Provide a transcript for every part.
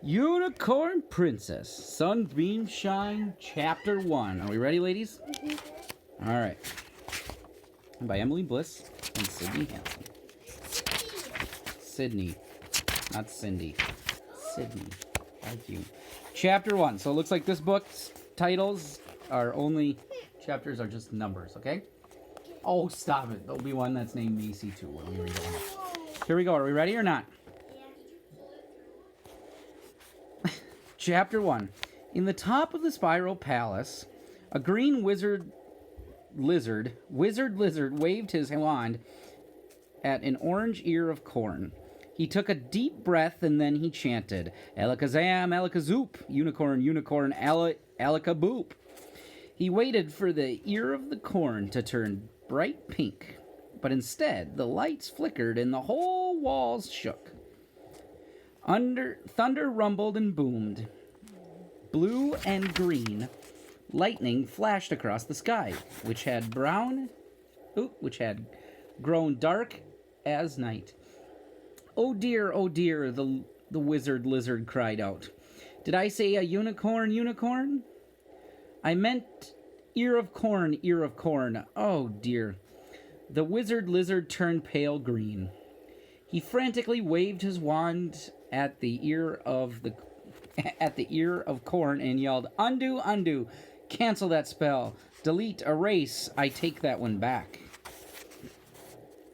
Unicorn Princess, Sunbeam Shine, Chapter 1. Are we ready, ladies? Mm-hmm. All right. By Emily Bliss and Sydney Hansen. Sydney, not Cindy. Sydney. Thank you. Chapter 1. So it looks like this book's titles are only... Chapters are just numbers, okay? Oh, stop it. There'll be one that's named Macy, too, when we read it. Here we go. Are we ready or not? Chapter 1. In the top of the spiral palace, a green wizard lizard waved his wand at an orange ear of corn. He took a deep breath and then he chanted, Alakazam, Alakazoop, unicorn, unicorn, Alakaboop. He waited for the ear of the corn to turn bright pink, but instead the lights flickered and the whole walls shook. Thunder rumbled and boomed. Blue and green lightning flashed across the sky, which had grown dark as night. Oh dear, the wizard lizard cried out. Did I say a unicorn, unicorn? I meant ear of corn, ear of corn. Oh dear. The wizard lizard turned pale green. He frantically waved his wand at the ear of corn and yelled, Undo, undo, cancel that spell, delete, erase, I take that one back.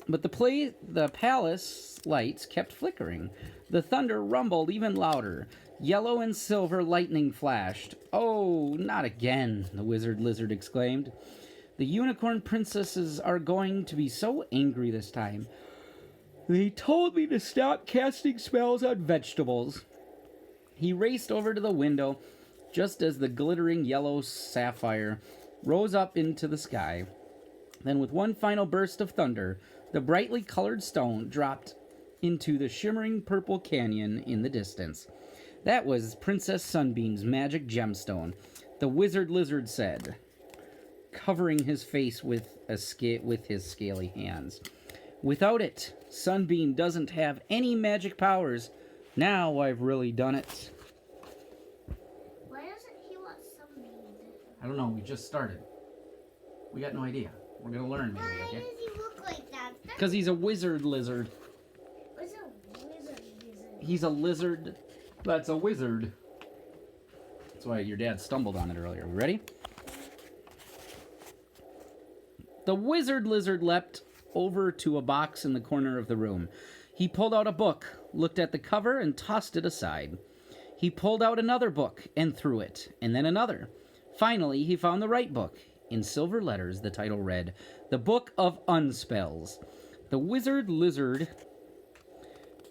But the palace lights kept flickering. The thunder rumbled even louder. Yellow and silver lightning flashed. Oh, not again, the wizard lizard exclaimed. The unicorn princesses are going to be so angry this time. They told me to stop casting spells on vegetables. He raced over to the window just as the glittering yellow sapphire rose up into the sky. Then with one final burst of thunder, the brightly colored stone dropped into the shimmering purple canyon in the distance. That was Princess Sunbeam's magic gemstone, the wizard lizard said, covering his face with his scaly hands. Without it, Sunbeam doesn't have any magic powers. Now I've really done it. Why doesn't he want Sunbeam? I don't know, we just started. We got no idea. We're gonna learn maybe, okay? Why does he look like that? Because he's a wizard lizard. What's a wizard lizard? He's a lizard that's a wizard. That's why your dad stumbled on it earlier. We ready? The wizard lizard leapt over to a box in the corner of the room. He pulled out a book, looked at the cover, and tossed it aside. He pulled out another book and threw it, and then another. Finally, he found the right book. In silver letters, the title read, The Book of Unspells. The wizard lizard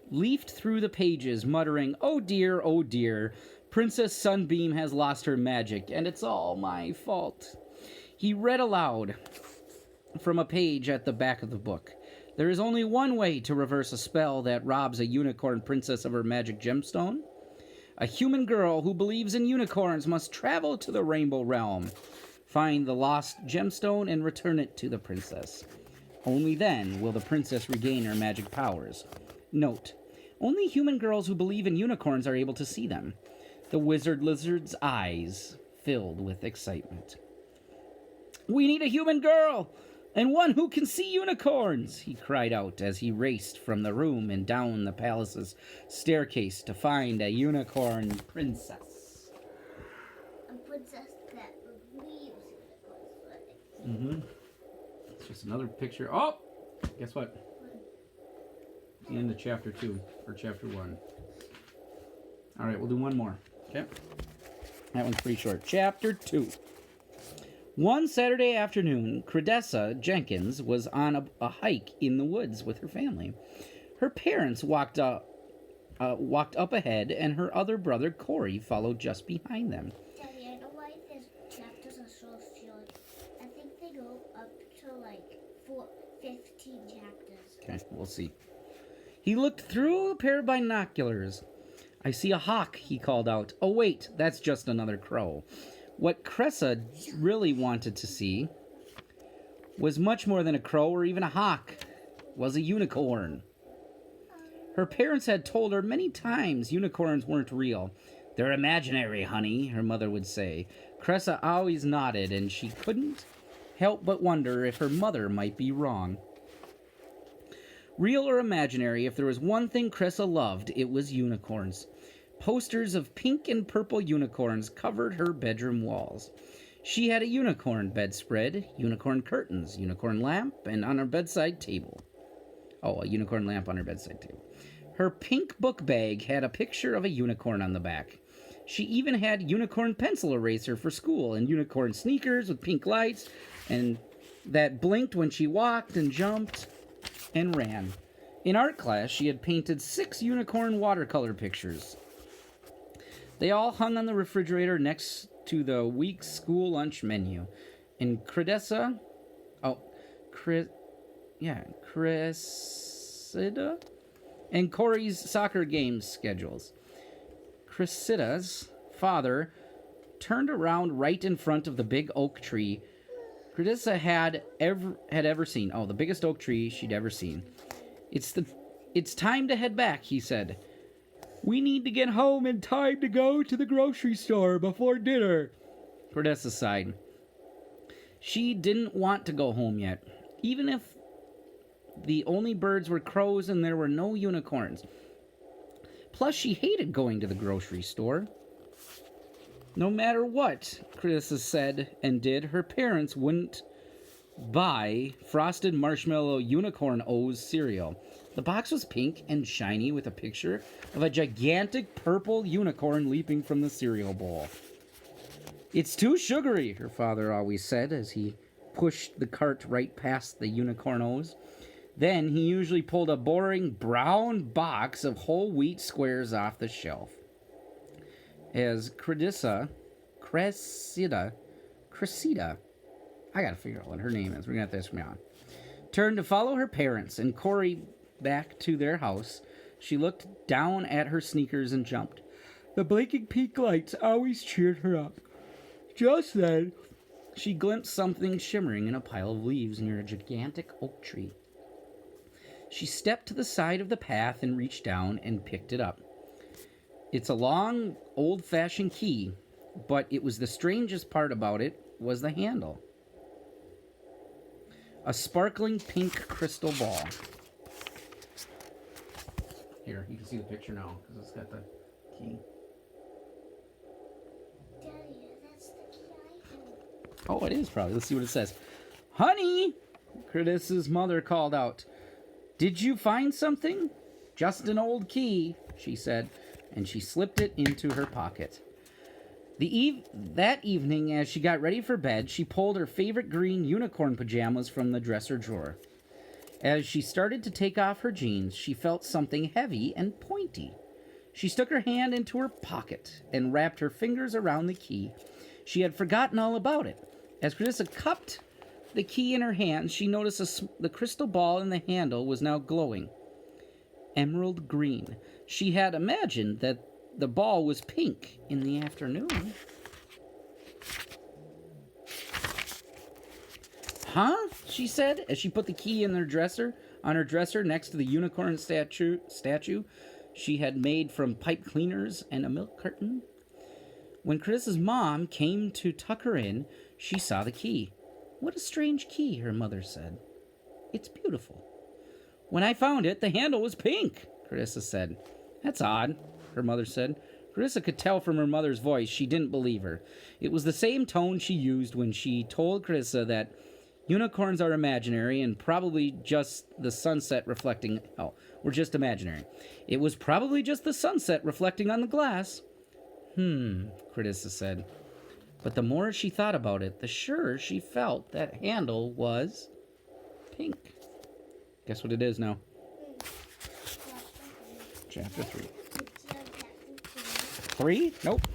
leafed through the pages, muttering, oh dear, Princess Sunbeam has lost her magic, and it's all my fault. He read aloud from a page at the back of the book. There is only one way to reverse a spell that robs a unicorn princess of her magic gemstone. A human girl who believes in unicorns must travel to the Rainbow Realm, find the lost gemstone, and return it to the princess. Only then will the princess regain her magic powers. Note, only human girls who believe in unicorns are able to see them. The wizard lizard's eyes filled with excitement. We need a human girl! And one who can see unicorns, he cried out as he raced from the room and down the palace's staircase to find a unicorn princess. A princess that believes in unicorns. Mm-hmm. It's just another picture. Oh! Guess what? The end of chapter 2, or chapter 1. Alright, we'll do one more. Okay? That one's pretty short. Chapter 2. One Saturday afternoon, Credessa Jenkins was on a hike in the woods with her family. Her parents walked up ahead, and her other brother, Corey, followed just behind them. Daddy, I know why these chapters are so short. I think they go up to like 15 chapters. Okay, we'll see. He looked through a pair of binoculars. I see a hawk, he called out. Oh, wait, that's just another crow. What Cressa really wanted to see was much more than a crow or even a hawk. It was a unicorn. Her parents had told her many times unicorns weren't real. "They're imaginary, honey," her mother would say. Cressa always nodded, and she couldn't help but wonder if her mother might be wrong. Real or imaginary, if there was one thing Cressa loved, it was unicorns. Posters of pink and purple unicorns covered her bedroom walls. She had a unicorn bedspread, unicorn curtains, unicorn lamp, and on her bedside table. Oh, a unicorn lamp on her bedside table. Her pink book bag had a picture of a unicorn on the back. She even had unicorn pencil eraser for school and unicorn sneakers with pink lights and that blinked when she walked and jumped and ran. In art class, she had painted 6 unicorn watercolor pictures. They all hung on the refrigerator next to the week's school lunch menu. And Cressida and Corey's soccer games schedules. Cressida's father turned around right in front of the big oak tree Cressida had ever seen. Oh, the biggest oak tree she'd ever seen. It's time to head back, he said. "We need to get home in time to go to the grocery store before dinner," Cressida sighed. She didn't want to go home yet, even if the only birds were crows and there were no unicorns. Plus, she hated going to the grocery store. No matter what Cressida said and did, her parents wouldn't buy Frosted Marshmallow Unicorn O's cereal. The box was pink and shiny with a picture of a gigantic purple unicorn leaping from the cereal bowl. "It's too sugary," her father always said as he pushed the cart right past the unicorn O's. Then he usually pulled a boring brown box of whole wheat squares off the shelf. As Cressida, I gotta figure out what her name is. We're gonna have to ask me on. Turned to follow her parents and Corey back to their house, she looked down at her sneakers and jumped. The blinking pink lights always cheered her up. Just then, she glimpsed something shimmering in a pile of leaves near a gigantic oak tree. She stepped to the side of the path and reached down and picked it up. It's a long, old-fashioned key, but it was the strangest part about it was the handle. A sparkling pink crystal ball. Here, you can see the picture now, because it's got the key. Daddy, that's the key I have. Oh, it is probably. Let's see what it says. "Honey!" Cressida's mother called out. "Did you find something?" "Just an old key," she said, and she slipped it into her pocket. That evening, as she got ready for bed, she pulled her favorite green unicorn pajamas from the dresser drawer. As she started to take off her jeans, she felt something heavy and pointy. She stuck her hand into her pocket and wrapped her fingers around the key. She had forgotten all about it. As Cressida cupped the key in her hands, she noticed the crystal ball in the handle was now glowing emerald green. She had imagined that the ball was pink in the afternoon. "Huh?" she said as she put the key in on her dresser next to the unicorn statue she had made from pipe cleaners and a milk carton. When Chris's mom came to tuck her in, she saw the key. "What a strange key," her mother said. "It's beautiful." "When I found it, the handle was pink," Cressida said. "That's odd," her mother said. Cressida could tell from her mother's voice she didn't believe her. It was the same tone she used when she told Cressida that unicorns are imaginary and probably just the sunset reflecting... Oh, we're just imaginary. It was probably just the sunset reflecting on the glass. Cressida said. But the more she thought about it, the surer she felt that handle was pink. Guess what it is now? Chapter 3. 3? Nope.